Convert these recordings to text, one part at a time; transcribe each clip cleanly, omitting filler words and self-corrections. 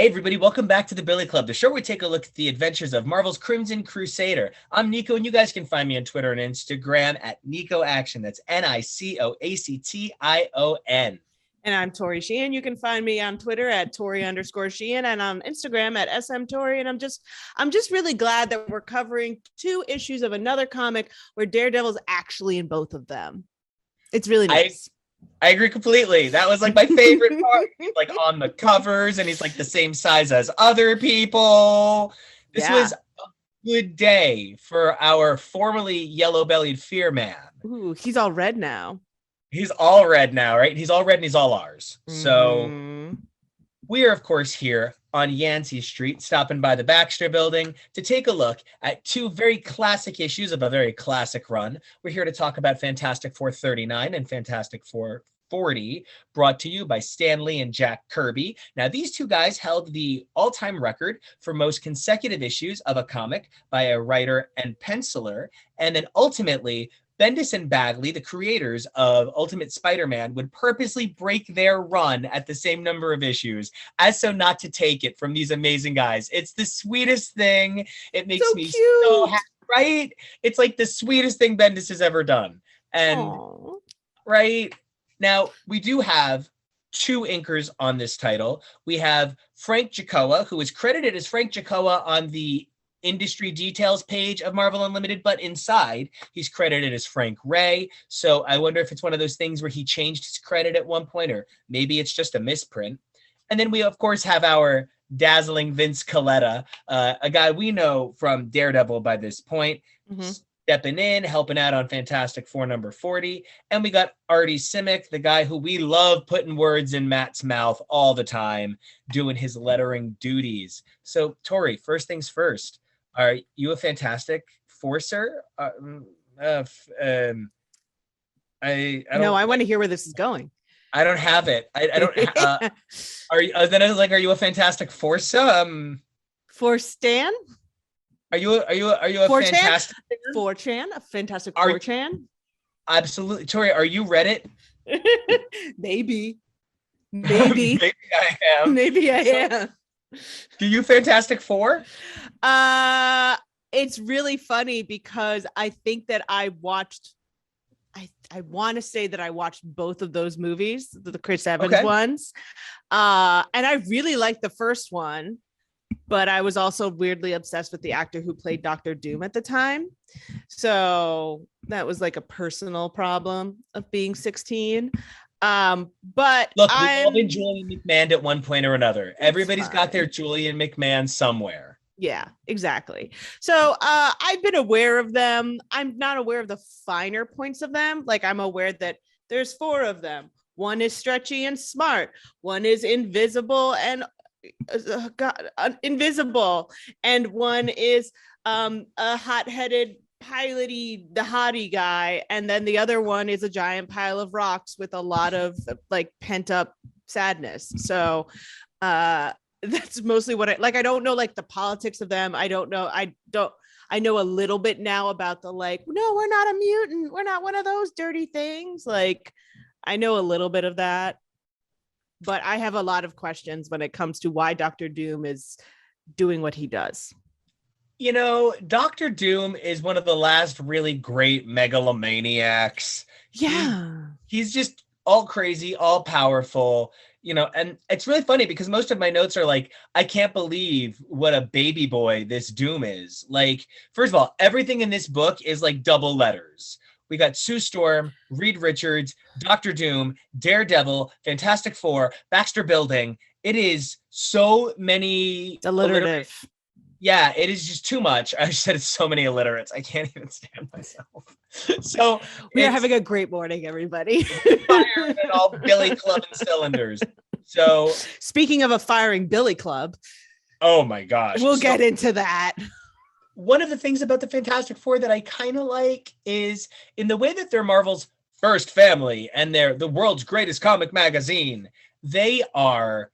everybody, welcome back to the Billy Club, the show where we take a look at the adventures of Marvel's Crimson Crusader. I'm Nico, and you guys can find me on Twitter and Instagram at Nico Action. That's NICOACTION. And I'm Tori Sheehan. You can find me on Twitter at Tori_Sheehan and on Instagram at SMTori. And I'm just really glad that we're covering 2 issues of another comic where Daredevil's actually in both of them. It's really nice. I agree completely. That was like my favorite part. He's like on the covers and he's like the same size as other people. This was a good day for our formerly yellow-bellied fear man. Ooh, he's all red now. He's all red now, right? He's all red and he's all ours. So we are, of course, here on Yancey Street, stopping by the Baxter Building to take a look at 2 very classic issues of a very classic run. We're here to talk about Fantastic Four 39 and Fantastic Four 40, brought to you by Stan Lee and Jack Kirby. Now, these 2 guys held the all-time record for most consecutive issues of a comic by a writer and penciler, and then ultimately Bendis and Bagley, the creators of Ultimate Spider-Man, would purposely break their run at the same number of issues as so not to take it from these amazing guys. It's the sweetest thing. It makes me so happy, right? It's like the sweetest thing Bendis has ever done. And right now, we do have 2 inkers on this title. We have Frank Jacoa, who is credited as Frank Jacoa on the industry details page of Marvel Unlimited, but inside he's credited as Frank Ray. So I wonder if it's one of those things where he changed his credit at one point, or maybe it's just a misprint. And then we, of course, have our dazzling Vince Colletta, a guy we know from Daredevil by this point, stepping in, helping out on Fantastic Four number 40. And we got Artie Simic, the guy who we love putting words in Matt's mouth all the time, doing his lettering duties. So, Tori, first things first. Are you a Fantastic Four-ser? I don't. No, I want to hear where this is going. I don't have it. I don't. Are you? Then I was like, are you a Fantastic Four-ser? For Stan? Are you a Fantastic 4chan? A Fantastic 4chan? Absolutely, Tori. Are you Reddit? Maybe. Maybe I am. Maybe I am. Do you Fantastic Four? It's really funny because I think that I watched. I want to say that I watched both of those movies, the Chris Evans ones, and I really liked the first one, but I was also weirdly obsessed with the actor who played Dr. Doom at the time. So that was like a personal problem of being 16. But look, we've all been Julian McMahon at one point or another. Everybody's got their Julian McMahon somewhere. Yeah, exactly. So I've been aware of them. I'm not aware of the finer points of them. Like, I'm aware that there's 4 of them. One is stretchy and smart. One is invisible and invisible. And one is a hot-headed piloty, the hottie guy, and then the other one is a giant pile of rocks with a lot of like pent up sadness. So that's mostly what I don't know, like the politics of them. I know a little bit now about the like, no, we're not a mutant, we're not one of those dirty things. Like, I know a little bit of that, but I have a lot of questions when it comes to why Dr. Doom is doing what he does. You know, Dr. Doom is one of the last really great megalomaniacs. Yeah. He's just all crazy, all powerful, you know, and it's really funny because most of my notes are like, I can't believe what a baby boy this Doom is. Like, first of all, everything in this book is like double letters. We got Sue Storm, Reed Richards, Dr. Doom, Daredevil, Fantastic Four, Baxter Building. It is so many alliterative. Yeah, it is just too much. I said it's so many illiterates. I can't even stand myself. So we are having a great morning, everybody. Firing at all Billy Club and cylinders. So speaking of a firing Billy Club. Oh my gosh. We'll get into that. One of the things about the Fantastic Four that I kind of like is in the way that they're Marvel's first family and they're the world's greatest comic magazine. They are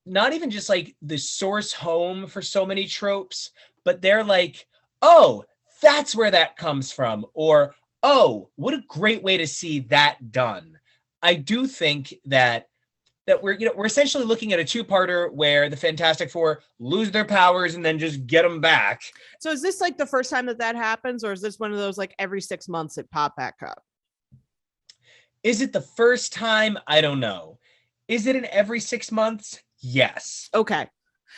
not even just like the source home for so many tropes, but they're like, oh, that's where that comes from. Or, oh, what a great way to see that done. I do think that that we're essentially looking at a two-parter where the Fantastic Four lose their powers and then just get them back. So is this like the first time that happens, or is this one of those like every 6 months it pop back up? Is it the first time? I don't know. Is it in every 6 months? Yes. Okay.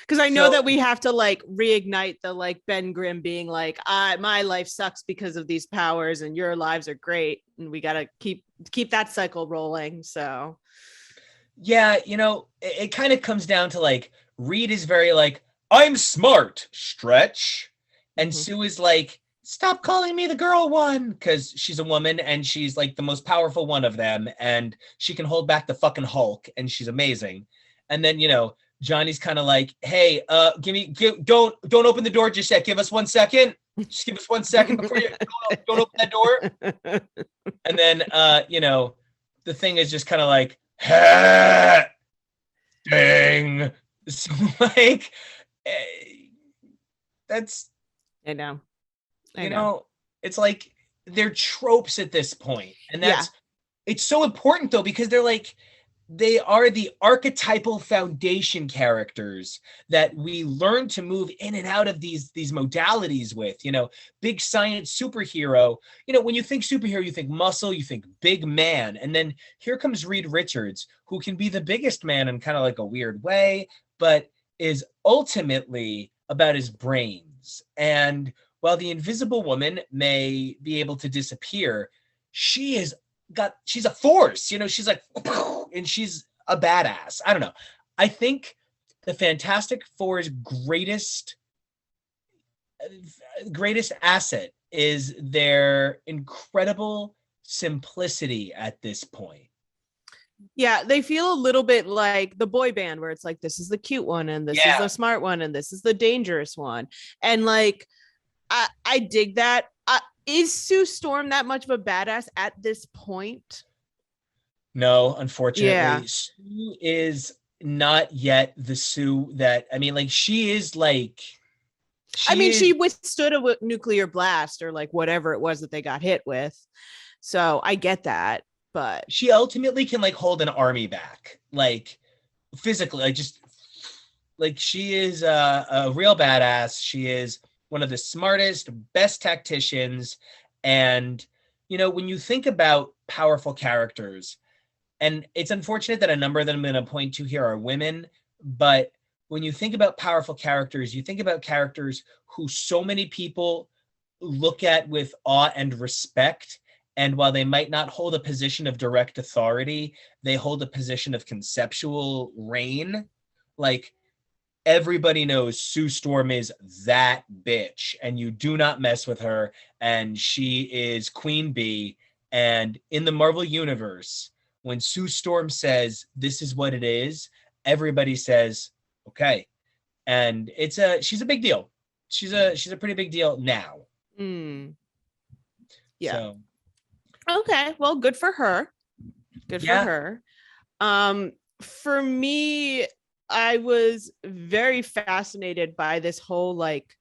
Because I know that we have to like reignite the like Ben Grimm being like, my life sucks because of these powers and your lives are great. And we got to keep that cycle rolling. So yeah, it kind of comes down to like Reed is very like, I'm smart, stretch. And Sue is like, stop calling me the girl one, because she's a woman and she's like the most powerful one of them. And she can hold back the fucking Hulk and she's amazing. And then, Johnny's kind of like, hey, don't open the door just yet. Give us 1 second. Just give us 1 second before you don't open that door. And then, the thing is just kind of like, dang. So like, that's, I know. It's like they're tropes at this point. And it's so important though, because they are the archetypal foundation characters that we learn to move in and out of these modalities with, big science superhero. When you think superhero, you think muscle, you think big man. And then here comes Reed Richards, who can be the biggest man in kind of like a weird way, but is ultimately about his brains. And while the Invisible Woman may be able to disappear, she's a force, she's like, and she's a badass. I don't know. I think the Fantastic Four's greatest asset is their incredible simplicity at this point. Yeah, they feel a little bit like the boy band where it's like, this is the cute one and this is the smart one and this is the dangerous one. And like, I dig that. Is Sue Storm that much of a badass at this point? No, unfortunately. Sue is not yet the Sue that, she is like... She withstood a nuclear blast or like whatever it was that they got hit with. So I get that, but... She ultimately can like hold an army back, like physically, like just... Like she is a real badass. She is one of the smartest, best tacticians. And, when you think about powerful characters, and it's unfortunate that a number of them I'm going to point to here are women, but when you think about powerful characters, you think about characters who so many people look at with awe and respect. And while they might not hold a position of direct authority, they hold a position of conceptual reign. Like, everybody knows Sue Storm is that bitch, and you do not mess with her, and she is Queen Bee. And in the Marvel Universe, when Sue Storm says, this is what it is, everybody says, okay. And she's a big deal. She's a pretty big deal now. Yeah. So. Okay. Well, good for her. Good for her. For me, I was very fascinated by this whole, like,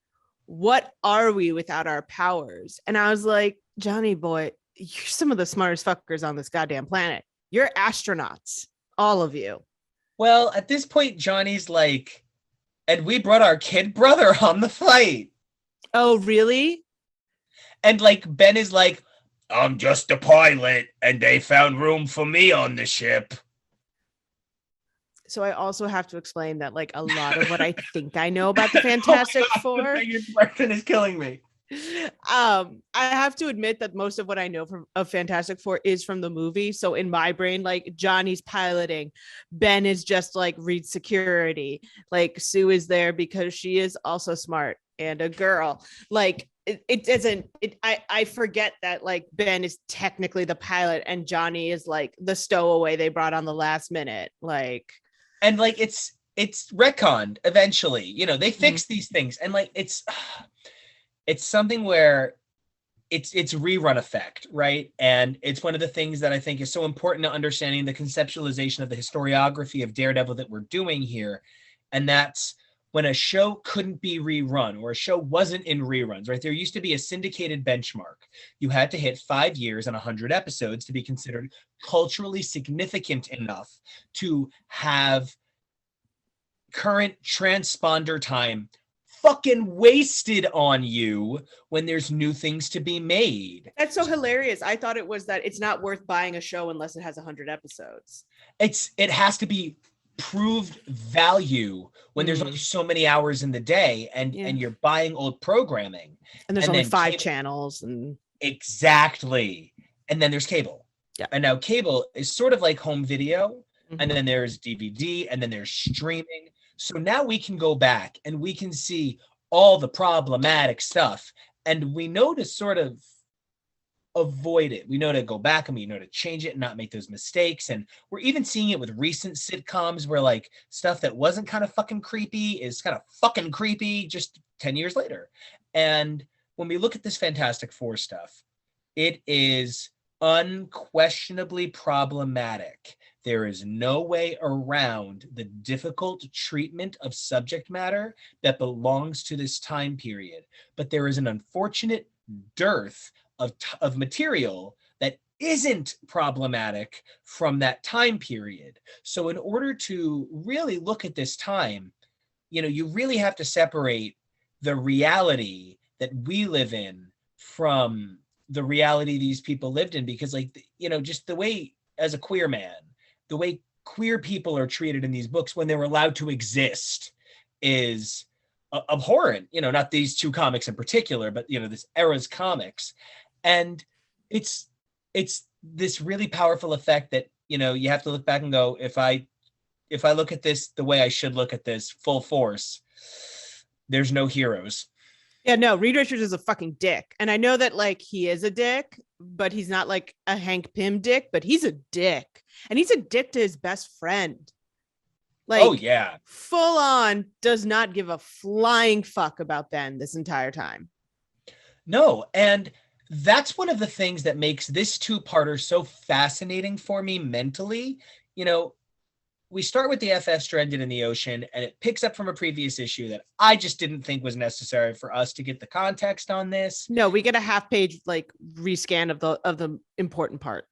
what are we without our powers? And I was like, Johnny boy, you're some of the smartest fuckers on this goddamn planet. You're astronauts, all of you. Well, at this point, Johnny's like, and we brought our kid brother on the flight. Oh, really? And like, Ben is like, I'm just a pilot, and they found room for me on the ship. So I also have to explain that like a lot of what I think I know about the Fantastic Four. Your question is killing me. I have to admit that most of what I know of Fantastic Four is from the movie. So in my brain, like Johnny's piloting, Ben is just like Reed security, like Sue is there because she is also smart and a girl. Like I forget that like Ben is technically the pilot and Johnny is like the stowaway they brought on the last minute. Like, and like it's retconned eventually, they fix these things, and like it's something where it's rerun effect, right? And it's one of the things that I think is so important to understanding the conceptualization of the historiography of Daredevil that we're doing here. And that's when a show couldn't be rerun or a show wasn't in reruns, right? There used to be a syndicated benchmark. You had to hit 5 years and 100 episodes to be considered culturally significant enough to have current transponder time fucking wasted on you when there's new things to be made. That's so hilarious. I thought it was that it's not worth buying a show unless it has 100 episodes. It has to be proved value when there's only so many hours in the day, and you're buying old programming, and there's only 5 channels, and exactly. And then there's cable. Yeah. And now cable is sort of like home video, and then there's DVD, and then there's streaming. So now we can go back and we can see all the problematic stuff, and we know to sort of avoid it. We know to go back and we know to change it and not make those mistakes. And we're even seeing it with recent sitcoms where like stuff that wasn't kind of fucking creepy is kind of fucking creepy just 10 years later. And when we look at this Fantastic Four stuff, it is unquestionably problematic. There is no way around the difficult treatment of subject matter that belongs to this time period. But there is an unfortunate dearth of material that isn't problematic from that time period. So in order to really look at this time, you really have to separate the reality that we live in from the reality these people lived in, because just the way, as a queer man, the way queer people are treated in these books when they were allowed to exist is abhorrent. Not these two comics in particular, but this era's comics. And it's this really powerful effect that you have to look back and go, if I look at this the way I should look at this, full force, there's no heroes. Yeah, no, Reed Richards is a fucking dick. And I know that he is a dick, but he's not like a Hank Pym dick, but he's a dick. And he's a dick to his best friend. Oh yeah. Full on does not give a flying fuck about Ben this entire time. No, and that's one of the things that makes this two-parter so fascinating for me mentally. We start with the FF stranded in the ocean, and it picks up from a previous issue that I just didn't think was necessary for us to get the context on this. No, we get a half-page rescan of the important part.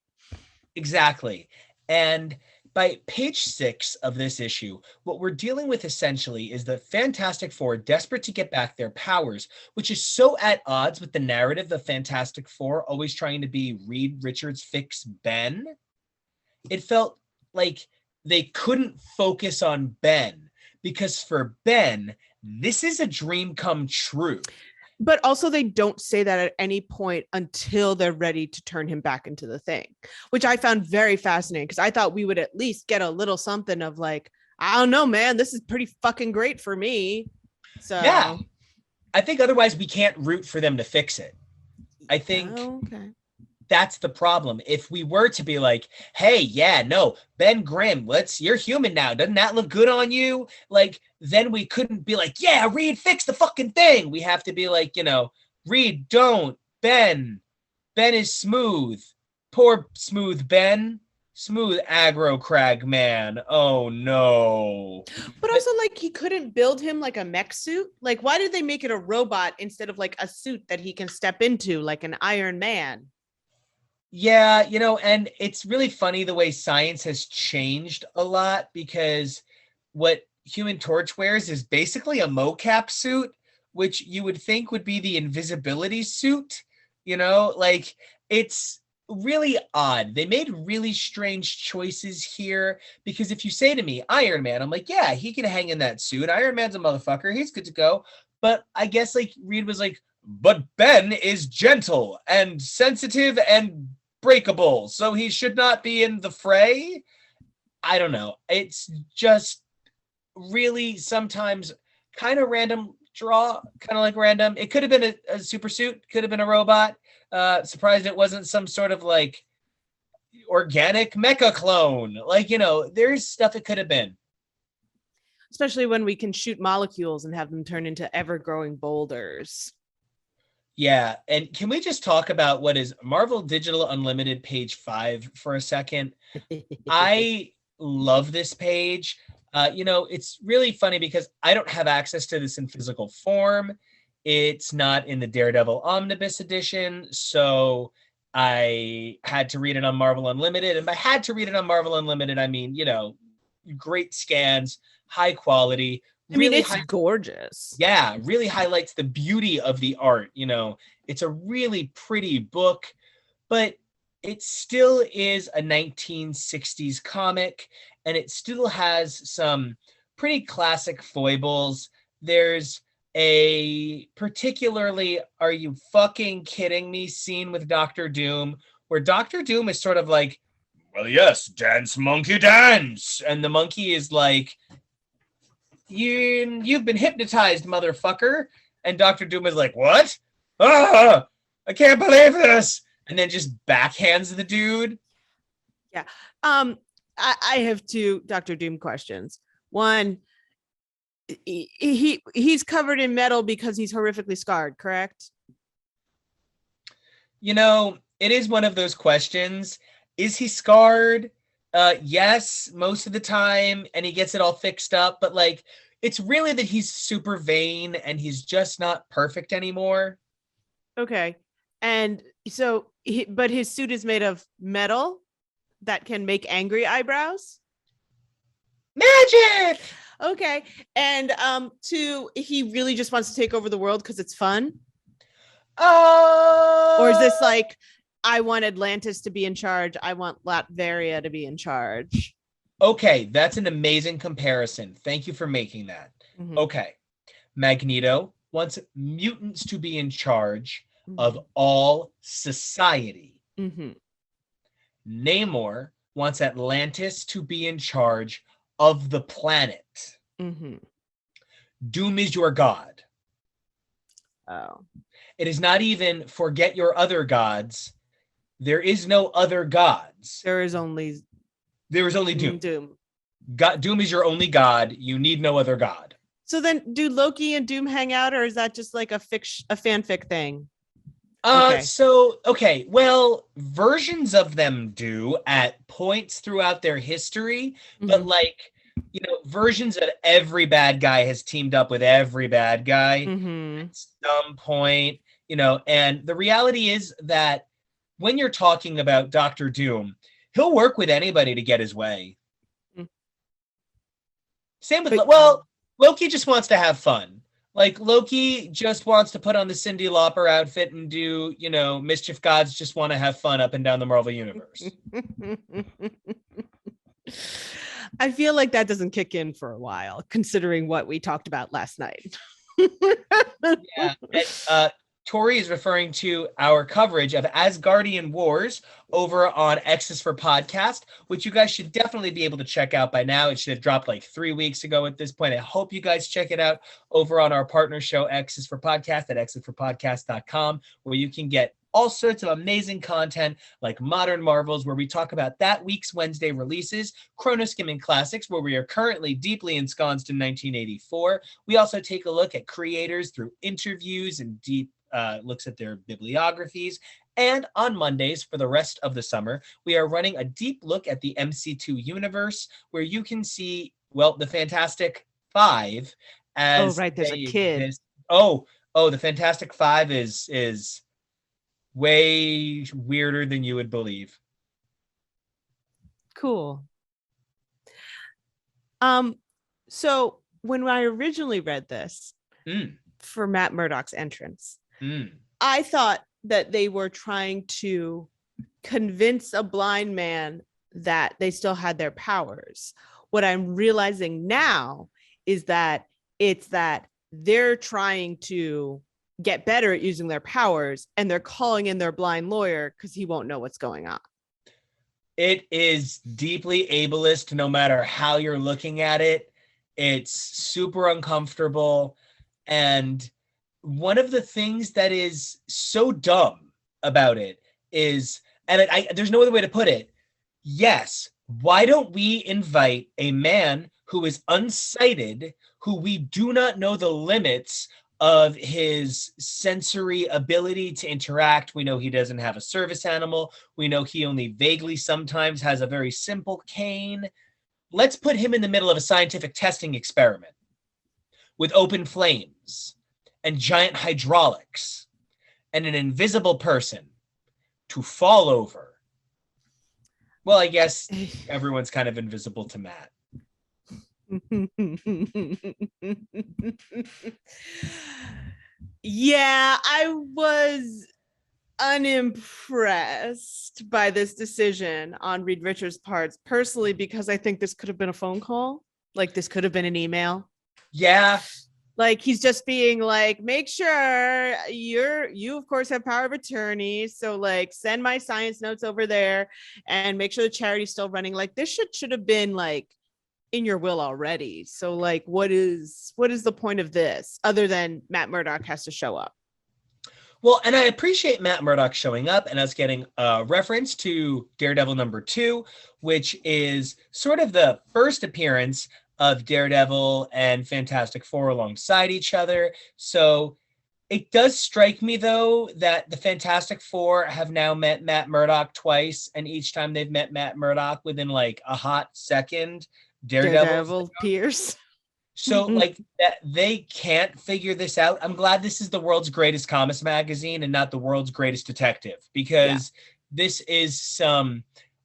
Exactly. And by page 6 of this issue, what we're dealing with essentially is the Fantastic Four desperate to get back their powers, which is so at odds with the narrative of Fantastic Four always trying to be Reed Richards fix Ben. It felt like they couldn't focus on Ben, because for Ben, this is a dream come true. But also they don't say that at any point until they're ready to turn him back into the Thing, which I found very fascinating, because I thought we would at least get a little something of I don't know, man, this is pretty fucking great for me. So yeah, I think otherwise we can't root for them to fix it. I think that's the problem. If we were to be like, hey, yeah, no, Ben Grimm, you're human now. Doesn't that look good on you? Then we couldn't be like, yeah, Reed, fix the fucking thing. We have to be like, Reed, don't. Ben is smooth. Poor smooth Ben. Smooth aggro crag man. Oh no. But also he couldn't build him a mech suit. Why did they make it a robot instead of a suit that he can step into like an Iron Man? Yeah, and it's really funny the way science has changed a lot, because what Human Torch wears is basically a mocap suit, which you would think would be the invisibility suit. It's really odd. They made really strange choices here, because if you say to me Iron Man, I'm like, yeah, he can hang in that suit. Iron Man's a motherfucker. He's good to go. But I guess Reed was like, but Ben is gentle and sensitive and breakable, so he should not be in the fray. I don't know. It's just really sometimes kind of random draw, kind of random. It could have been a super suit, could have been a robot. Surprised it wasn't some sort of organic mecha clone. There's stuff it could have been. Especially when we can shoot molecules and have them turn into ever-growing boulders. Yeah, and can we just talk about what is Marvel Digital Unlimited page 5 for a second? I love this page. It's really funny because I don't have access to this in physical form. It's not in the Daredevil Omnibus edition, so I had to read it on Marvel Unlimited. And by had to read it on Marvel Unlimited, I mean, great scans, high quality, I mean, really it's gorgeous. yeah, really highlights the beauty of the art. It's a really pretty book, but it still is a 1960s comic, and it still has some pretty classic foibles. There's a particularly "are you fucking kidding me" scene with Doctor Doom, where Doctor Doom is sort of like, well, yes, dance, monkey, dance. And the monkey is like, you've been hypnotized, motherfucker. And Doctor Doom is like, what? Ah, I can't believe this. And then just backhands the dude. Yeah. I have two Doctor Doom questions. One, he's covered in metal because he's horrifically scarred, correct? It is one of those questions. Is he scarred? Yes, most of the time, and he gets it all fixed up, but like, it's really that he's super vain and he's just not perfect anymore. Okay. And so, but his suit is made of metal that can make angry eyebrows. Magic. Okay. And two, he really just wants to take over the world because it's fun. Or is this like, I want Atlantis to be in charge, I want Latveria to be in charge? Okay, that's an amazing comparison. Thank you for making that. Mm-hmm. Okay. Magneto wants mutants to be in charge of all society. Mm-hmm. Namor wants Atlantis to be in charge of the planet. Mm-hmm. Doom is your god. Oh. It is not even forget your other gods. There is no other gods. There is only Doom. Doom. Doom is your only god. You need no other god. So then, do Loki and Doom hang out, or is that just like a fanfic thing? Okay. Well, versions of them do at points throughout their history, but like, versions of every bad guy has teamed up with every bad guy at some point, and the reality is that when you're talking about Dr. Doom, he'll work with anybody to get his way. Same with, Loki just wants to have fun. Like, Loki just wants to put on the Cyndi Lauper outfit and do, mischief gods just want to have fun up and down the Marvel Universe. I feel like that doesn't kick in for a while, considering what we talked about last night. Yeah. And, Tori is referring to our coverage of Asgardian Wars over on X's for Podcast, which you guys should definitely be able to check out by now. It should have dropped like 3 weeks ago at this point. I hope you guys check it out over on our partner show, X's for Podcast, at xsforpodcast.com, where you can get all sorts of amazing content like Modern Marvels, where we talk about that week's Wednesday releases, Chronoskimming Classics, where we are currently deeply ensconced in 1984. We also take a look at creators through interviews and deep looks at their bibliographies. And on Mondays for the rest of the summer, we are running a deep look at the MC2 universe, where you can see, the Fantastic Five as there's a kid. The Fantastic Five is way weirder than you would believe. Cool. So when I originally read this for Matt Murdock's entrance, I thought that they were trying to convince a blind man that they still had their powers. What I'm realizing now is that it's that they're trying to get better at using their powers, and they're calling in their blind lawyer because he won't know what's going on. It is deeply ableist, no matter how you're looking at it. It's super uncomfortable. And one of the things that is so dumb about it is, and there's no other way to put it, yes, why don't we invite a man who is unsighted, who we do not know the limits of his sensory ability to interact? We know he doesn't have a service animal. We know he only vaguely sometimes has a very simple cane. let's put him in the middle of a scientific testing experiment with open flames and giant hydraulics and an invisible person to fall over. Well, I guess everyone's kind of invisible to Matt. Yeah, I was unimpressed by this decision on Reed Richards' part, personally, because I think this could have been a phone call. Like, this could have been an email. Yeah. Like, he's just being like, make sure you of course have power of attorney, so like send my science notes over there and make sure the charity's still running. Like, this should have been like in your will already. So like, what is the point of this other than Matt Murdock has to show up? Well, and I appreciate Matt Murdock showing up and us getting a reference to Daredevil #2, which is sort of the first appearance of Daredevil and Fantastic Four alongside each other. So it does strike me, though, that the Fantastic Four have now met Matt Murdock twice, and each time they've met Matt Murdock within like a hot second, Daredevil Pierce. So like that, they can't figure this out. I'm glad this is the world's greatest comics magazine and not the world's greatest detective, because this is some,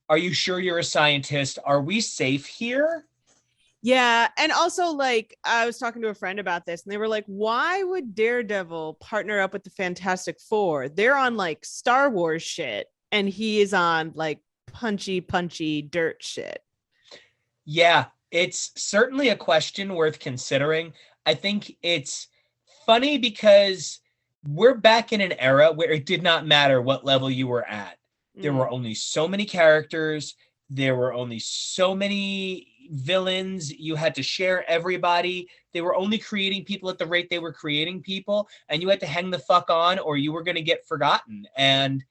are you sure you're a scientist? Are we safe here? Yeah. And also, like, I was talking to a friend about this and they were like, why would Daredevil partner up with the Fantastic Four? They're on like Star Wars shit and he is on like punchy dirt shit. Yeah, it's certainly a question worth considering. I think it's funny because we're back in an era where it did not matter what level you were at. There were only so many characters. There were only so many villains. You had to share everybody. They were only creating people at the rate they were creating people, and you had to hang the fuck on or you were going to get forgotten. And,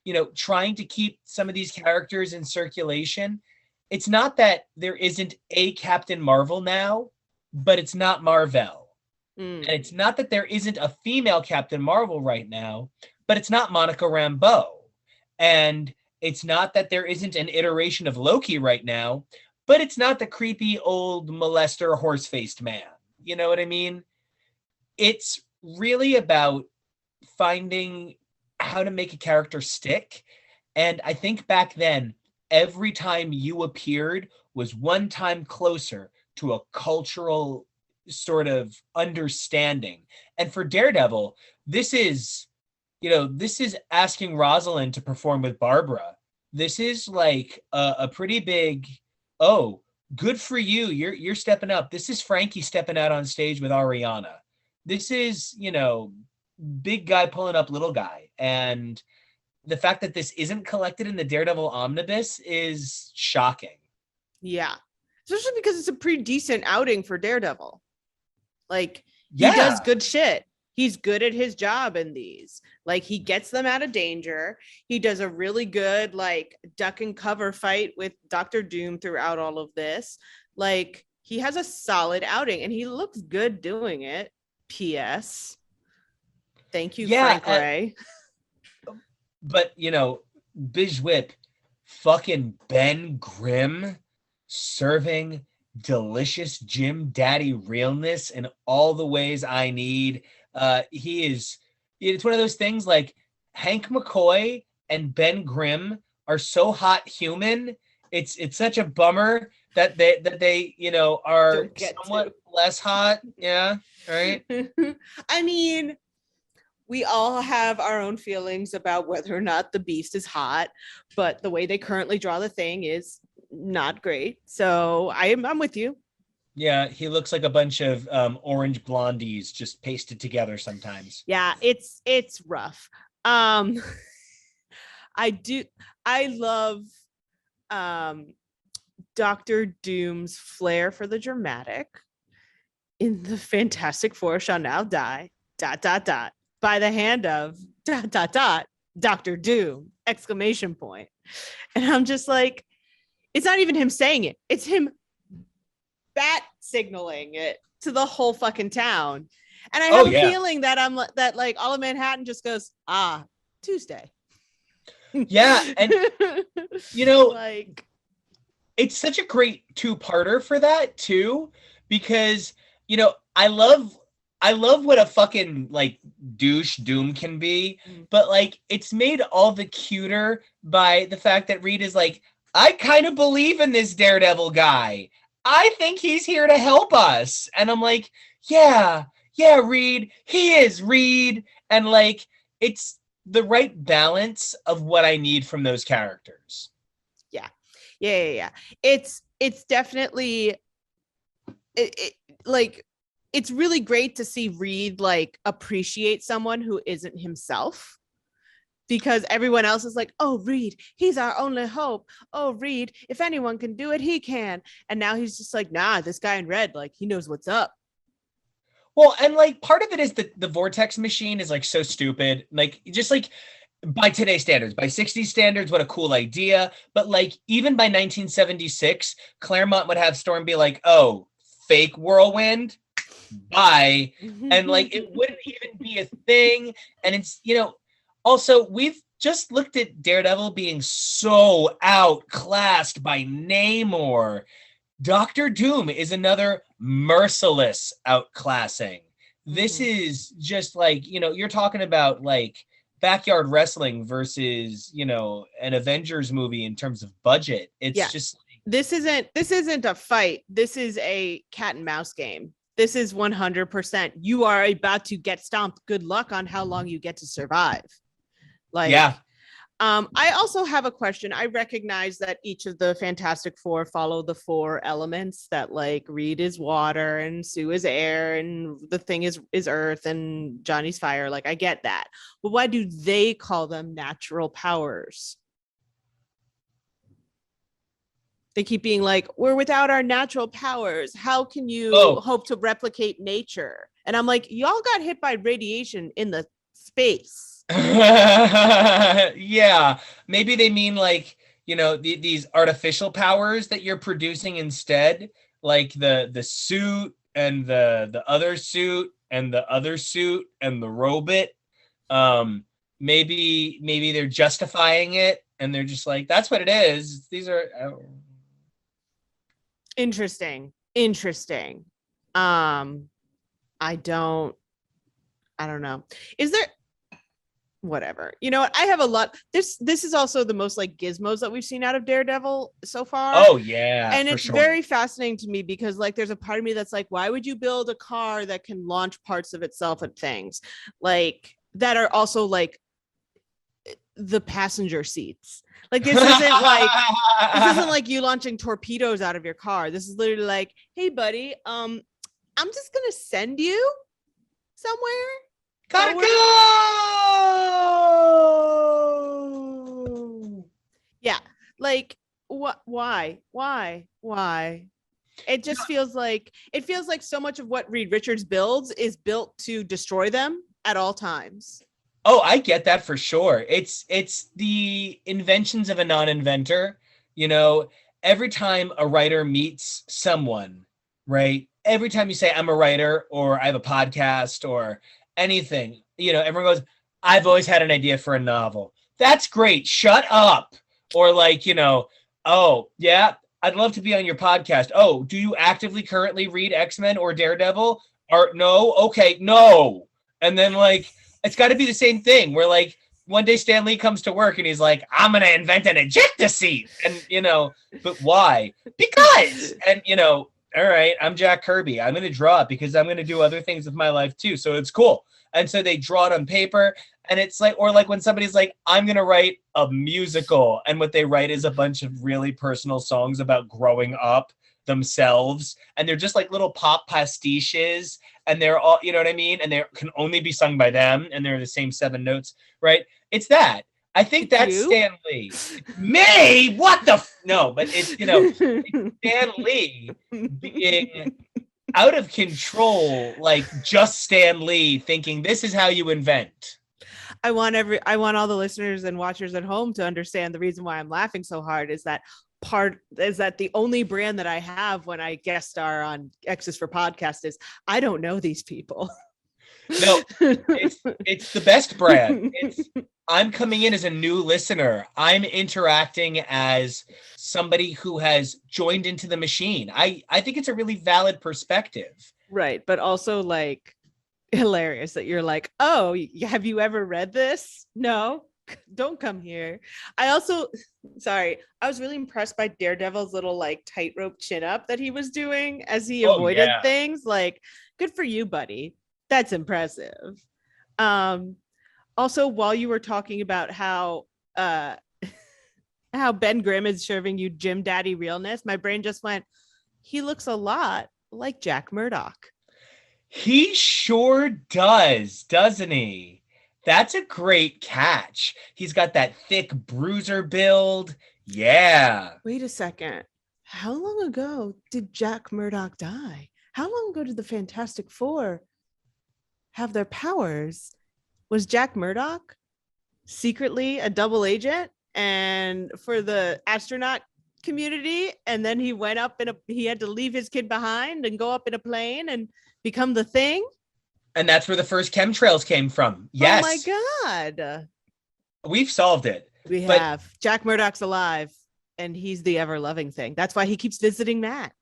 you know, trying to keep some of these characters in circulation, it's not that there isn't a Captain Marvel now, but it's not Marvel. And it's not that there isn't a female Captain Marvel right now, but it's not Monica Rambeau. And it's not that there isn't an iteration of Loki right now, but it's not the creepy old molester horse-faced man. You know what I mean? It's really about finding how to make a character stick. And I think back then, every time you appeared was one time closer to a cultural sort of understanding. And for Daredevil, this is asking Rosalind to perform with Barbara. This is like a pretty big, oh, good for you. You're stepping up. This is Frankie stepping out on stage with Ariana. This is, big guy pulling up little guy. And the fact that this isn't collected in the Daredevil omnibus is shocking. Yeah. Especially because it's a pretty decent outing for Daredevil. Like, he does good shit. He's good at his job in these. Like, he gets them out of danger. He does a really good, like, duck and cover fight with Dr. Doom throughout all of this. Like, he has a solid outing and he looks good doing it. P.S. Thank you, Frank Ray. But, Biz Whip, fucking Ben Grimm serving delicious Jim Daddy realness in all the ways I need. It's one of those things like Hank McCoy and Ben Grimm are so hot human. It's such a bummer that they are somewhat less hot. Yeah. Right. I mean, we all have our own feelings about whether or not the Beast is hot, but the way they currently draw the Thing is not great. So I'm with you. Yeah, he looks like a bunch of orange blondies just pasted together sometimes. Yeah, it's rough. I love Dr. Doom's flair for the dramatic. In the Fantastic Four shall now die, ... by the hand of ... Dr. Doom! ! And I'm just like, it's not even him saying it. It's him bat signaling it to the whole fucking town. And I have a feeling that that like all of Manhattan just goes, Tuesday. Yeah. And, like, it's such a great two-parter for that too, because you know I love what a fucking like douche Doom can be, but like it's made all the cuter by the fact that Reed is like, I kind of believe in this Daredevil guy. I think he's here to help us. And I'm like, yeah, yeah, Reed, he is Reed. And like it's the right balance of what I need from those characters. Yeah. It's definitely it, like it's really great to see Reed like appreciate someone who isn't himself, because everyone else is like, oh, Reed, he's our only hope. Oh, Reed, if anyone can do it, he can. And now he's just like, nah, this guy in red, like he knows what's up. Well, and like part of it is that the vortex machine is like so stupid. Like just like by today's standards, by 60s standards, what a cool idea. But like even by 1976, Claremont would have Storm be like, oh, fake whirlwind, bye. And like it wouldn't even be a thing. And it's, also we've just looked at Daredevil being so outclassed by Namor. Doctor Doom is another merciless outclassing. This is just like, you're talking about like backyard wrestling versus, an Avengers movie in terms of budget. It's just this isn't a fight. This is a cat and mouse game. This is 100%. You are about to get stomped. Good luck on how long you get to survive. Like, yeah. I also have a question. I recognize that each of the Fantastic Four follow the four elements, that like Reed is water and Sue is air and the Thing is earth and Johnny's fire. Like I get that. But why do they call them natural powers? They keep being like, we're without our natural powers. How can you hope to replicate nature? And I'm like, y'all got hit by radiation in the space. Yeah, maybe they mean like these artificial powers that you're producing instead, like the suit and the other suit and the other suit and the robot. Maybe they're justifying it and they're just like, that's what it is. These are interesting. I don't know. Is there whatever, you know what, I have a lot. This is also the most like gizmos that we've seen out of Daredevil so far. Oh yeah, and it's very fascinating to me because like there's a part of me that's like, why would you build a car that can launch parts of itself at things like that are also like the passenger seats? Like this isn't like you launching torpedoes out of your car. This is literally like, hey buddy, I'm just gonna send you somewhere. Gotta go. Yeah, like what? Why? It just feels like so much of what Reed Richards builds is built to destroy them at all times. Oh, I get that for sure. It's the inventions of a non-inventor. Every time a writer meets someone, right? Every time you say I'm a writer or I have a podcast or anything, everyone goes, I've always had an idea for a novel. That's great. Shut up. Or like, oh yeah, I'd love to be on your podcast. Oh, do you actively currently read X-Men or Daredevil? Or no? Okay, no. And then like, it's got to be the same thing where like one day Stan Lee comes to work and he's like, I'm going to invent an ejector seat. And, but why? Because, and, all right, I'm Jack Kirby. I'm going to draw it because I'm going to do other things with my life too. So it's cool. And so they draw it on paper and it's like, or like when somebody's like, I'm going to write a musical. And what they write is a bunch of really personal songs about growing up themselves. And they're just like little pop pastiches. And they're all, you know what I mean? And they can only be sung by them. And they're the same 7 notes, right? It's that. I think that's Stan Lee. Me? What the? No, but it's, it's Stan Lee being out of control, like just Stan Lee thinking this is how you invent. I want all the listeners and watchers at home to understand the reason why I'm laughing so hard is that the only brand that I have when I guest star on X's for Podcast is I don't know these people. No, it's the best brand. I'm coming in as a new listener. I'm interacting as somebody who has joined into the machine. I think it's a really valid perspective. Right, but also like hilarious that you're like, oh, have you ever read this? No, don't come here. I also, sorry, I was really impressed by Daredevil's little like tightrope chin up that he was doing as he Oh avoided yeah. things. Like, good for you, buddy. That's impressive. Um, Also, while you were talking about uh how Ben Grimm is serving you Jim Daddy realness, my brain just went, he looks a lot like Jack Murdock. He sure does, doesn't he? That's a great catch. He's got that thick bruiser build. Yeah. Wait a second. How long ago did Jack Murdock die? How long ago did the Fantastic Four have their powers? Was Jack Murdock secretly a double agent and for the astronaut community? And then he went up he had to leave his kid behind and go up in a plane and become the Thing? And that's where the first chemtrails came from. Yes. Oh my God. We've solved it. We have. Jack Murdock's alive and he's the ever loving Thing. That's why he keeps visiting Matt.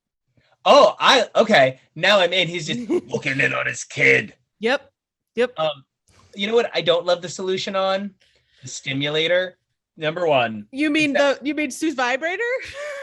Oh, okay. Now I'm in. He's just looking in on his kid. Yep. You know what I don't love the solution on? The stimulator. Number one. You mean Sue's vibrator?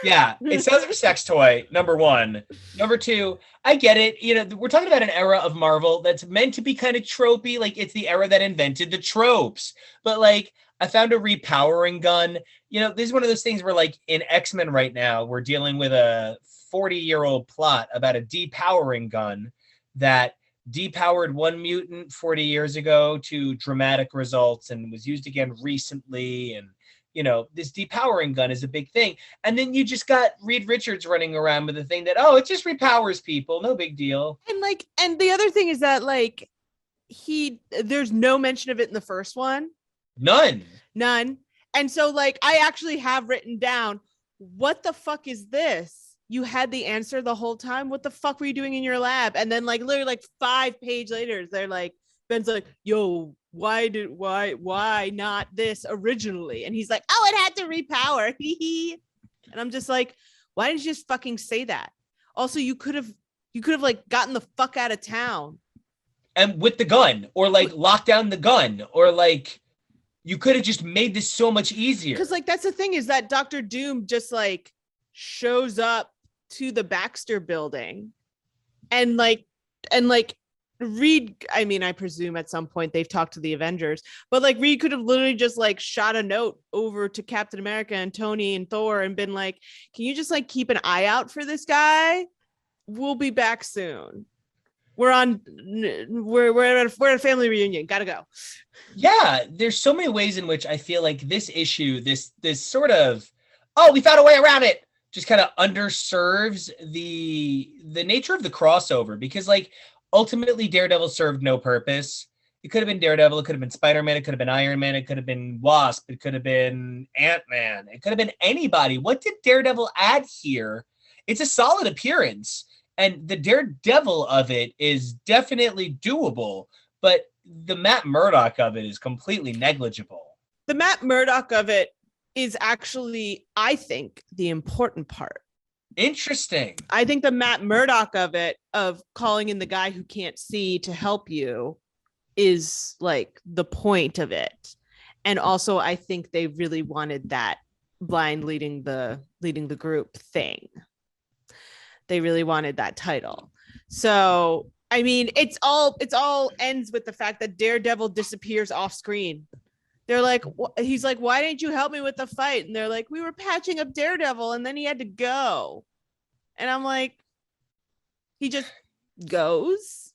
Yeah, it sounds like a sex toy. Number one. Number two, I get it. You know, we're talking about an era of Marvel that's meant to be kind of tropey. Like, it's the era that invented the tropes. But like, I found a repowering gun. You know, this is one of those things where, like, in X-Men right now, we're dealing with a 40-year-old plot about a depowering gun that depowered one mutant 40 years ago to dramatic results and was used again recently. And, you know, this depowering gun is a big thing. And then you just got Reed Richards running around with the thing that, oh, it just repowers people. No big deal. And the other thing is that, like, there's no mention of it in the first one. None. And so, like, I actually have written down, what the fuck is this? You had the answer the whole time. What the fuck were you doing in your lab? And then, like, literally like 5 pages later, they're like, Ben's like, yo, why not this originally? And he's like, oh, it had to repower. And I'm just like, why didn't you just fucking say that? Also, you could have like gotten the fuck out of town. And with the gun, or like lock down the gun, or like, you could have just made this so much easier. Because, like, that's the thing, is that Dr. Doom just like shows up to the Baxter Building and Reed, I mean, I presume at some point they've talked to the Avengers, but like Reed could have literally just like shot a note over to Captain America and Tony and Thor and been like, can you just like keep an eye out for this guy? We'll be back soon. We're at a family reunion. Gotta go. Yeah, there's so many ways in which I feel like this issue, this sort of, oh, we found a way around it, just kind of underserves the nature of the crossover, because like ultimately Daredevil served no purpose. It could have been Daredevil, it could have been Spider-Man, it could have been Iron Man, it could have been Wasp, it could have been Ant-Man, it could have been anybody. What did Daredevil add here? It's a solid appearance, and the Daredevil of it is definitely doable, but the Matt Murdock of it is completely negligible. The Matt Murdock of it is actually, I think, the important part. Interesting. I think the Matt Murdock of it, of calling in the guy who can't see to help you, is like the point of it. And also, I think they really wanted that blind leading the group thing. They really wanted that title. So, I mean, it's all ends with the fact that Daredevil disappears off screen. They're like, he's like, why didn't you help me with the fight? And they're like, we were patching up Daredevil and then he had to go. And I'm like, he just goes.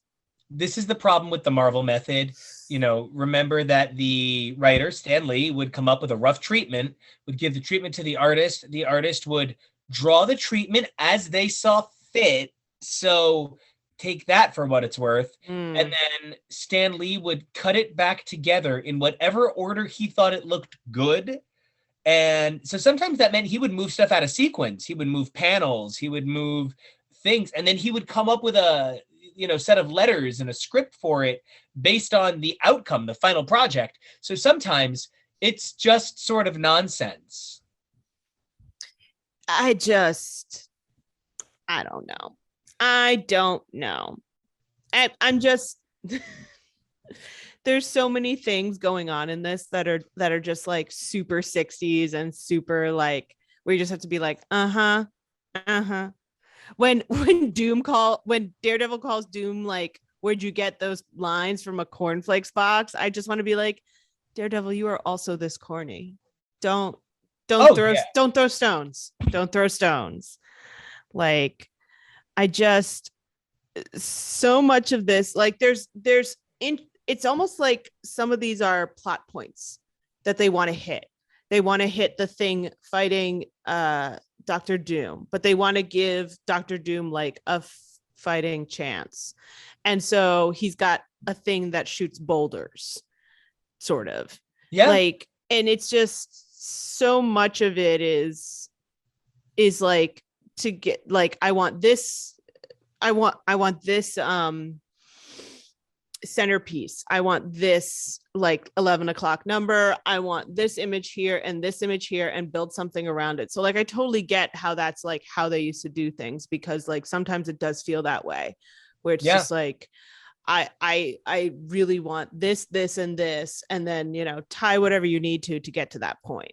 This is the problem with the Marvel method. You know, remember that the writer, Stan Lee, would come up with a rough treatment, would give the treatment to the artist. The artist would draw the treatment as they saw fit. So take that for what it's worth. And then Stan Lee would cut it back together in whatever order he thought it looked good. And so sometimes that meant he would move stuff out of sequence. He would move panels, he would move things, and then he would come up with set of letters and a script for it based on the outcome, the final project. So sometimes it's just sort of nonsense. I don't know. I don't know. I'm just there's so many things going on in this that are just like super 60s and super like where you just have to be like, uh-huh. When Daredevil calls Doom like, where'd you get those lines from a cornflakes box? I just want to be like, Daredevil, you are also this corny. Don't throw stones. Don't throw stones. Like, I just so much of this, like it's almost like some of these are plot points that they want to hit. They want to hit the Thing fighting Dr. Doom, but they want to give Dr. Doom like a fighting chance. And so he's got a thing that shoots boulders, sort of. Yeah. Like, and it's just so much of it is like to get like, I want this centerpiece. I want this like 11 o'clock number. I want this image here and this image here and build something around it. So like, I totally get how that's like how they used to do things, because like sometimes it does feel that way where it's just like, I really want this, and this, and then, tie whatever you need to get to that point.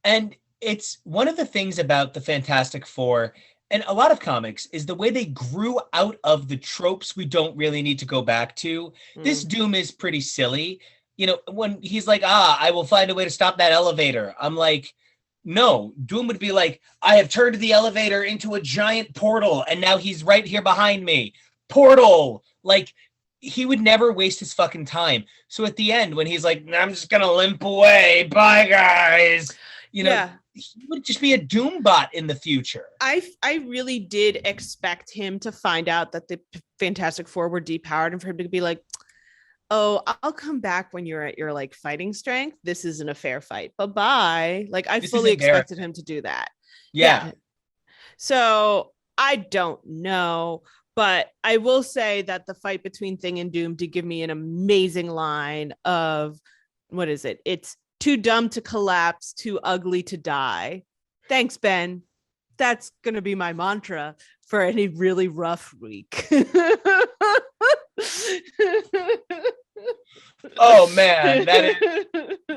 And it's one of the things about the Fantastic Four and a lot of comics is the way they grew out of the tropes we don't really need to go back to. This Doom is pretty silly. When he's like, I will find a way to stop that elevator. I'm like, no, Doom would be like, I have turned the elevator into a giant portal and now he's right here behind me. Portal. Like, he would never waste his fucking time. So at the end, when he's like, I'm just going to limp away. Bye, guys. He would just be a Doom bot in the future. I really did expect him to find out that the Fantastic Four were depowered and for him to be like, oh, I'll come back when you're at your like fighting strength. This isn't a fair fight. Bye-bye. Like, I fully expected him to do that. Yeah. So I don't know, but I will say that the fight between Thing and Doom did give me an amazing line of, what is it? It's too dumb to collapse, too ugly to die. Thanks, Ben. That's going to be my mantra for any really rough week. Oh man, that is,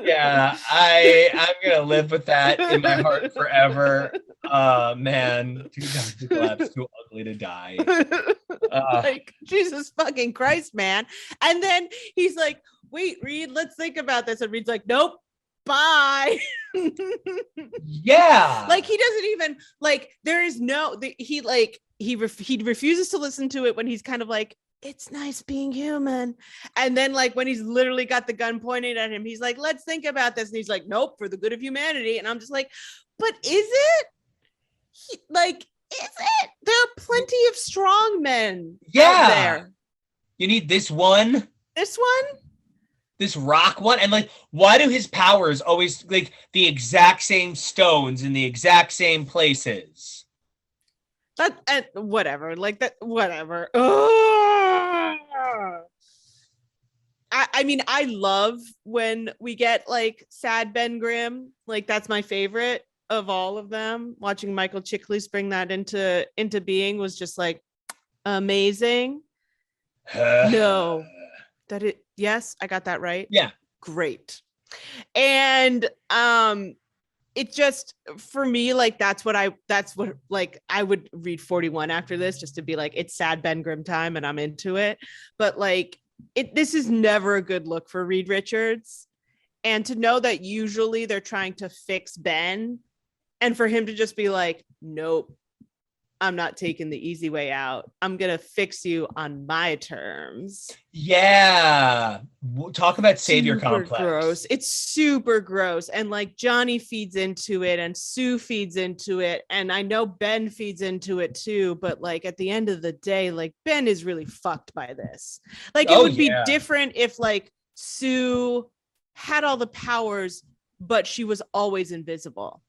yeah, I'm going to live with that in my heart forever. Man, too dumb to collapse, too ugly to die. Like, Jesus fucking Christ, man. And then he's like, wait, Reed, let's think about this. And Reed's like, nope. Bye. Yeah. Like, he doesn't even like, there is no, he refuses to listen to it when he's kind of like, it's nice being human. And then like when he's literally got the gun pointed at him, he's like, let's think about this. And he's like, nope, for the good of humanity. And I'm just like, but is it? Is it? There are plenty of strong men out there. You need this one? This rock one? And like, why do his powers always like the exact same stones in the exact same places? That whatever. Like that, whatever. I mean, I love when we get like sad Ben Grimm. Like, that's my favorite of all of them. Watching Michael Chiklis bring that into being was just like amazing. No. Yes, I got that right. Yeah. Great. And it just, for me, like, that's what like, I would read 41 after this just to be like, it's sad Ben Grimm time and I'm into it. But like, this is never a good look for Reed Richards. And to know that usually they're trying to fix Ben, and for him to just be like, nope, I'm not taking the easy way out. I'm going to fix you on my terms. Yeah. Talk about savior complex. Gross. It's super gross. And like, Johnny feeds into it and Sue feeds into it. And I know Ben feeds into it too. But like, at the end of the day, like, Ben is really fucked by this. Like, it would be different if like Sue had all the powers, but she was always invisible.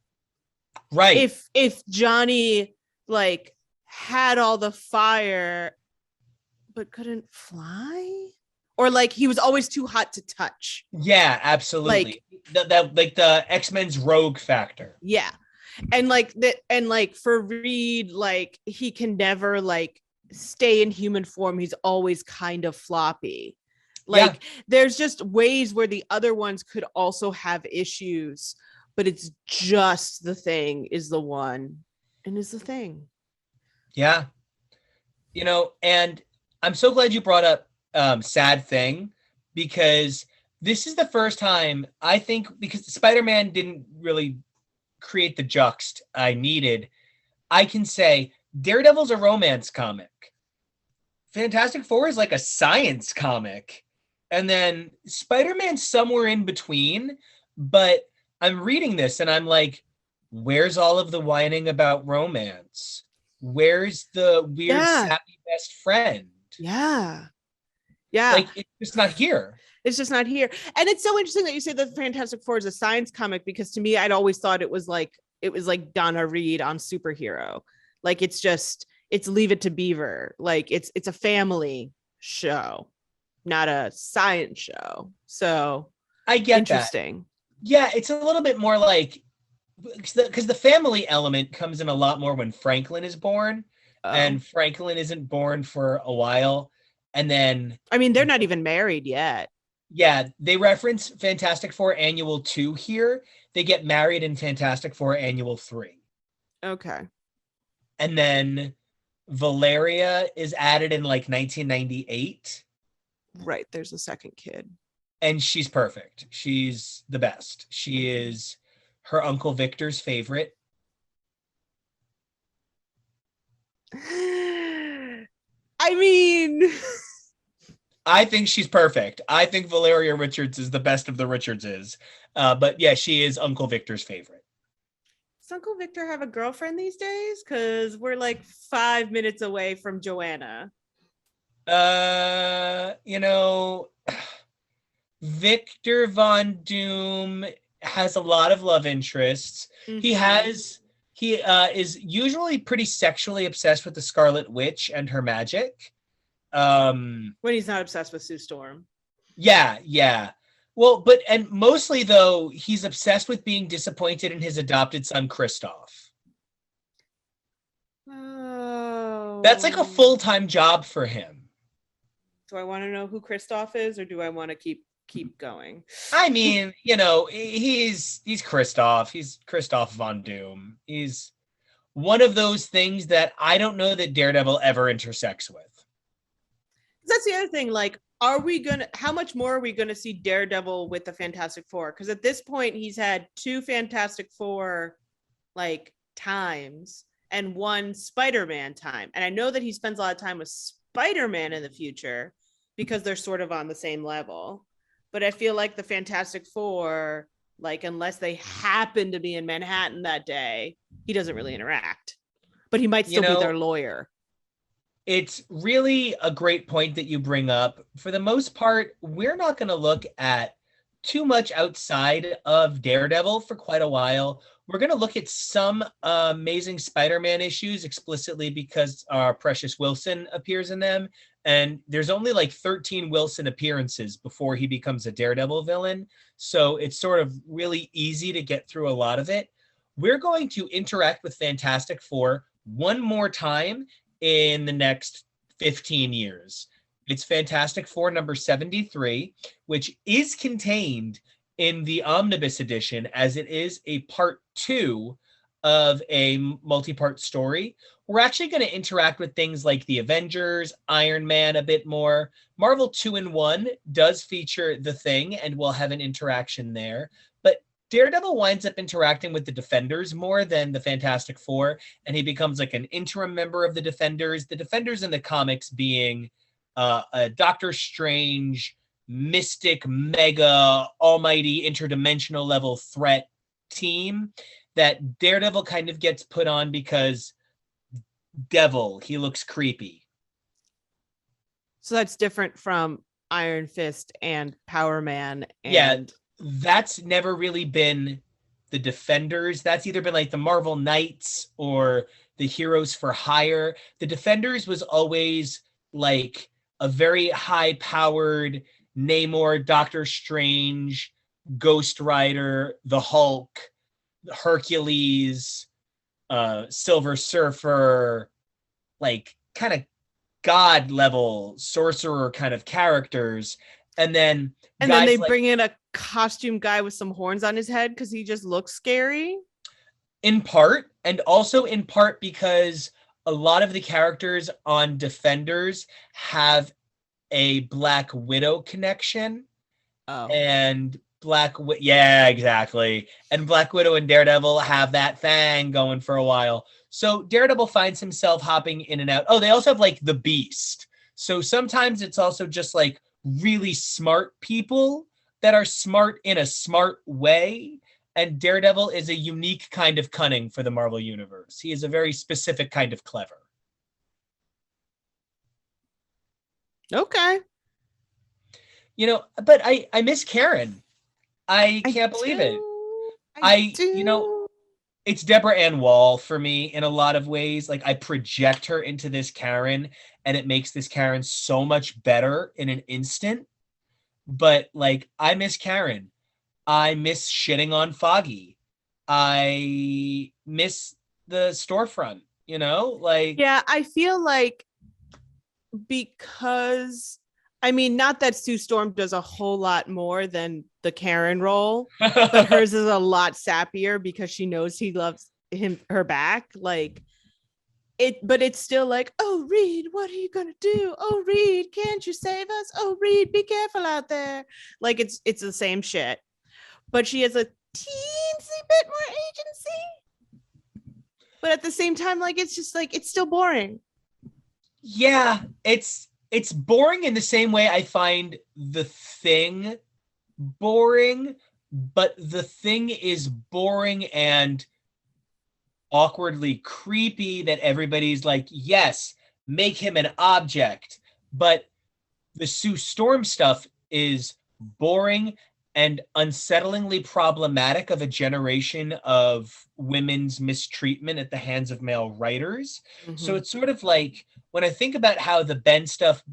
Right. If Johnny like had all the fire but couldn't fly, or like he was always too hot to touch. Yeah, absolutely. Like The X-Men's rogue factor. yeah, and like that, and like for Reed, like he can never like stay in human form. He's always kind of floppy. Yeah. Like there's just ways where the other ones could also have issues, but it's just the Thing is the one and is the Thing. Yeah. And I'm so glad you brought up Sad Thing, because this is the first time, I think, because Spider-Man didn't really create the juxt I needed, I can say Daredevil's a romance comic. Fantastic Four is like a science comic. And then Spider-Man's somewhere in between, but I'm reading this and I'm like, where's all of the whining about romance? Where's the weird, sappy best friend? Yeah. Yeah. Like, it's just not here. It's just not here. And it's so interesting that you say the Fantastic Four is a science comic, because to me, I'd always thought it was like Donna Reed on superhero. Like it's Leave It to Beaver. Like it's a family show, not a science show. So I get interesting. That. Yeah, it's a little bit more like, because the family element comes in a lot more when Franklin is born, and Franklin isn't born for a while. And then, I mean, they're not even married yet. Yeah, they reference Fantastic Four Annual 2 here. They get married in Fantastic Four Annual 3. Okay. And then Valeria is added in like 1998. Right, there's a second kid. And she's perfect. She's the best. She is her Uncle Victor's favorite. I mean... I think she's perfect. I think Valeria Richards is the best of the Richardses. But yeah, she is Uncle Victor's favorite. Does Uncle Victor have a girlfriend these days? Because we're like 5 minutes away from Joanna. Victor Von Doom has a lot of love interests. Mm-hmm. He is usually pretty sexually obsessed with the Scarlet Witch and her magic. When he's not obsessed with Sue Storm. Yeah. Well, and mostly though, he's obsessed with being disappointed in his adopted son, Kristoff. Oh. That's like a full-time job for him. Do I want to know who Kristoff is, or do I want to keep going? I mean, he's Kristoff. He's Kristoff Von Doom. He's one of those things that I don't know that Daredevil ever intersects with. That's the other thing. Like, how much more are we going to see Daredevil with the Fantastic Four? Because at this point, he's had 2 Fantastic Four, like, times and 1 Spider-Man time. And I know that he spends a lot of time with Spider-Man in the future because they're sort of on the same level. But I feel like the Fantastic Four, like, unless they happen to be in Manhattan that day, he doesn't really interact. But he might still be their lawyer. It's really a great point that you bring up. For the most part, we're not going to look at too much outside of Daredevil for quite a while. We're going to look at some Amazing Spider-Man issues explicitly because our Precious Wilson appears in them. And there's only like 13 Wilson appearances before he becomes a Daredevil villain. So it's sort of really easy to get through a lot of it. We're going to interact with Fantastic Four one more time in the next 15 years. It's Fantastic Four number 73, which is contained in the Omnibus edition as it is a part 2 of a multi-part story. We're actually going to interact with things like the Avengers, Iron Man a bit more. Marvel 2-in-1 does feature The Thing, and we'll have an interaction there. But Daredevil winds up interacting with the Defenders more than the Fantastic Four, and he becomes like an interim member of the Defenders. The Defenders in the comics being a Doctor Strange, mystic, mega, almighty, interdimensional level threat team that Daredevil kind of gets put on because Devil, he looks creepy. So that's different from Iron Fist and Power Man. And that's never really been the Defenders. That's either been like the Marvel Knights or the Heroes for Hire. The Defenders was always like a very high-powered Namor, Doctor Strange, Ghost Rider, the Hulk, Hercules, Silver Surfer, like kind of god level sorcerer kind of characters. And then they guys like, bring in a costume guy with some horns on his head because he just looks scary. in part, and also in part because a lot of the characters on Defenders have a Black Widow connection. Oh. And yeah, exactly. And Black Widow and Daredevil have that thing going for a while. So Daredevil finds himself hopping in and out. Oh, they also have like the Beast. So sometimes it's also just like really smart people that are smart in a smart way. And Daredevil is a unique kind of cunning for the Marvel Universe. He is a very specific kind of clever. Okay. You know, but I miss Karen. I can't believe it. You know, it's Deborah Ann Wall for me in a lot of ways. Like, I project her into this Karen, and it makes this Karen so much better in an instant. But like, I miss Karen. I miss shitting on Foggy. I miss the storefront, you know? Like, yeah, I feel like because I mean, not that Sue Storm does a whole lot more than the Karen role, but hers is a lot sappier because she knows he loves her back. Like it, but it's still like, oh, Reed, what are you gonna do? Oh, Reed, can't you save us? Oh, Reed, be careful out there. Like it's the same shit, but she has a teensy bit more agency. But at the same time, like it's just like it's still boring. yeah, it's boring in the same way I find The Thing boring, but The Thing is boring and awkwardly creepy that everybody's like, yes, make him an object. But the Sue Storm stuff is boring and unsettlingly problematic of a generation of women's mistreatment at the hands of male writers. Mm-hmm. So it's sort of like, when I think about how the Ben stuff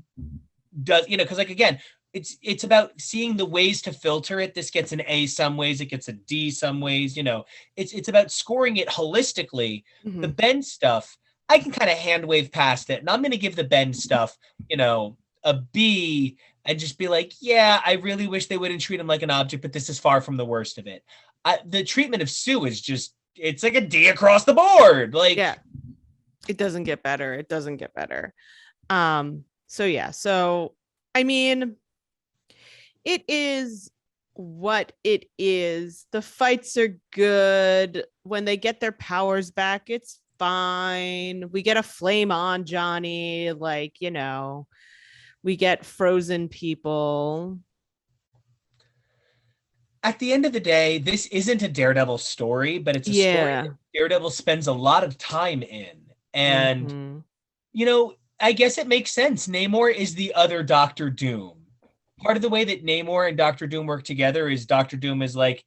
does, you know, because like, again, it's about seeing the ways to filter it. This gets an A some ways, it gets a D some ways, you know, it's about scoring it holistically. Mm-hmm. The Ben stuff, I can kind of hand wave past it. And I'm going to give the Ben stuff, you know, a B and just be like, yeah, I really wish they wouldn't treat him like an object, but this is far from the worst of it. The treatment of Sue is just, it's like a D across the board. Like, yeah. It doesn't get better. It doesn't get better. So yeah. So I mean, it is what it is. The fights are good. When they get their powers back, it's fine. We get a flame on Johnny, like, you know, we get frozen people. At the end of the day, this isn't a Daredevil story, but it's a story that Daredevil spends a lot of time in. And, you know, I guess it makes sense. Namor is the other Doctor Doom. Part of the way that Namor and Doctor Doom work together is Doctor Doom is like,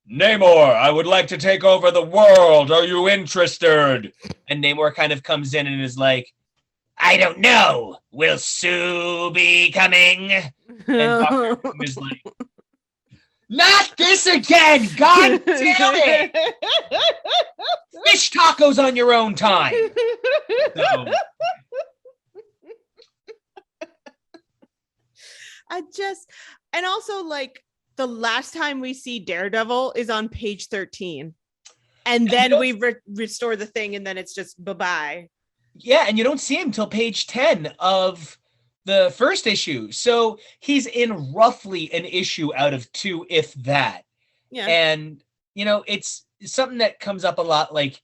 Namor, I would like to take over the world. Are you interested? And Namor kind of comes in and is like, I don't know. Will Sue be coming? And Doctor Doom is like, not this again! God damn it! Fish tacos on your own time. So. And also, like, the last time we see Daredevil is on page 13. And then we restore the Thing, and then it's just bye-bye. Yeah, and you don't see him till page 10 of the first issue. So he's in roughly an issue out of 2, if that. Yeah. And, you know, it's something that comes up a lot, like,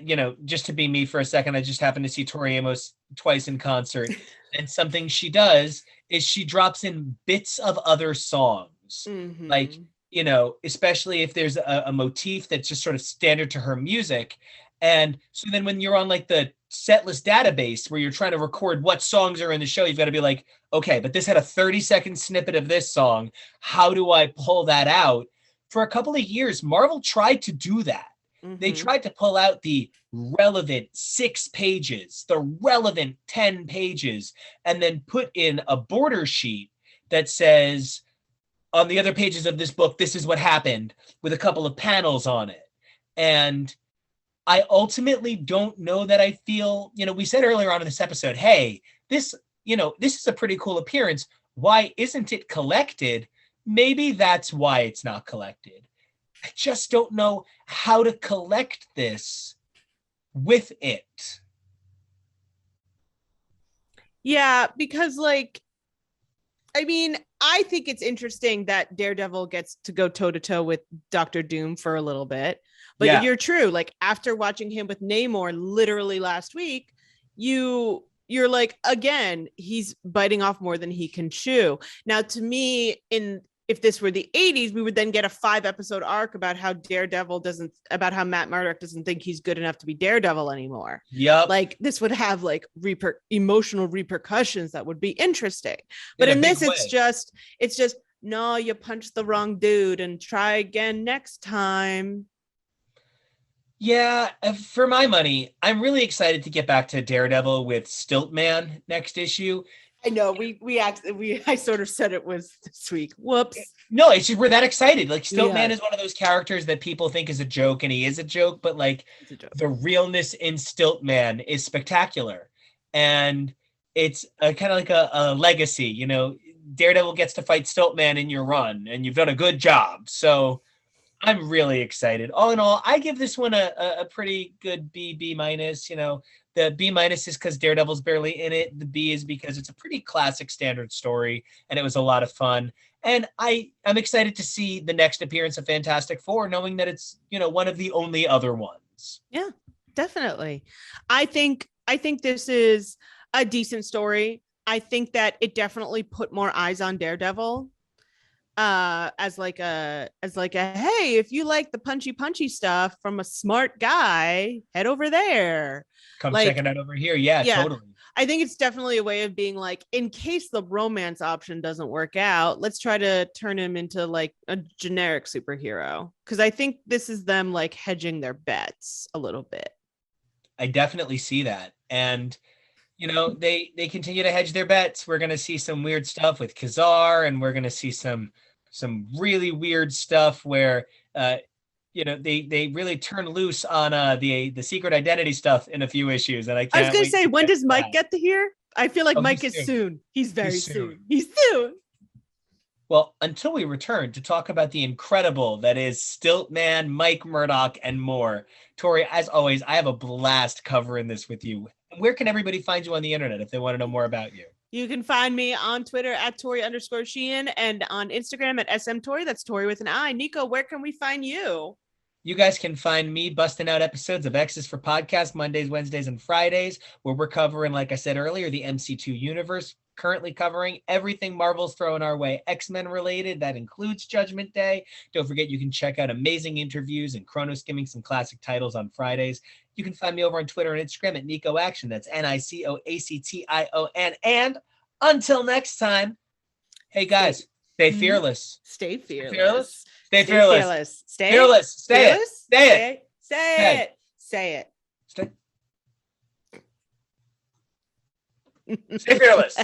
you know, just to be me for a second, I just happened to see Tori Amos twice in concert. And something she does is she drops in bits of other songs. Mm-hmm. Like, you know, especially if there's a motif that's just sort of standard to her music. And so then when you're on like the set list database where you're trying to record what songs are in the show, you've got to be like, okay, but this had a 30-second snippet of this song. How do I pull that out? For a couple of years, Marvel tried to do that. They tried to pull out the relevant 6 pages, the relevant 10 pages, and then put in a border sheet that says, on the other pages of this book, this is what happened, with a couple of panels on it. And I ultimately don't know that I feel, we said earlier on in this episode, hey, this is a pretty cool appearance. Why isn't it collected? Maybe that's why it's not collected. I just don't know how to collect this with it. Yeah, because I think it's interesting that Daredevil gets to go toe to toe with Dr. Doom for a little bit. But you're true. After watching him with Namor literally last week, you're like, again, he's biting off more than he can chew. Now, to me, if this were the 80s, we would then get a 5-episode arc about how Matt Murdock doesn't think he's good enough to be Daredevil anymore. Yep. This would have emotional repercussions that would be interesting. But in this, it's just, no, you punched the wrong dude and try again next time. Yeah, for my money, I'm really excited to get back to Daredevil with Stiltman next issue. I know I sort of said it was this week. Whoops. No, it's just we're that excited. Stiltman is one of those characters that people think is a joke, and he is a joke, but the realness in Stiltman is spectacular. And it's kind of like a legacy, Daredevil gets to fight Stiltman in your run, and you've done a good job. So I'm really excited. All in all, I give this one a pretty good B minus. The B minus is because Daredevil's barely in it. The B is because it's a pretty classic standard story, and it was a lot of fun. And I'm excited to see the next appearance of Fantastic Four, knowing that it's, one of the only other ones. Yeah, definitely. I think this is a decent story. I think that it definitely put more eyes on Daredevil. As like a hey, if you like the punchy stuff from a smart guy, head over there. Come check it out over here. Yeah, totally. I think it's definitely a way of being in case the romance option doesn't work out, let's try to turn him into a generic superhero. Because I think this is them hedging their bets a little bit. I definitely see that. And they continue to hedge their bets. We're going to see some weird stuff with Kazar, and we're going to see some really weird stuff where they really turn loose on the secret identity stuff in a few issues. And I was going to say, when does Mike get to here? I feel like Mike is soon. He's very soon. He's soon. Well, until we return to talk about the incredible that is Stiltman, Mike Murdock, and more. Tori, as always, I have a blast covering this with you. Where can everybody find you on the internet if they want to know more about you? You can find me on Twitter at Tori_Sheehan and on Instagram at SMTori. That's Tori with an I. Nico, where can we find you? You guys can find me busting out episodes of X's for Podcast Mondays, Wednesdays, and Fridays, where we're covering, like I said earlier, the MC2 universe, currently covering everything Marvel's throwing our way X-Men related. That includes Judgment Day. Don't forget, you can check out amazing interviews and Chrono skimming some classic titles on Fridays. You can find me over on Twitter and Instagram at Nico Action. That's NICOACTION. And until next time, hey guys, stay fearless. Stay fearless. Stay fearless. Stay fearless. Say it. Stay Stay fearless.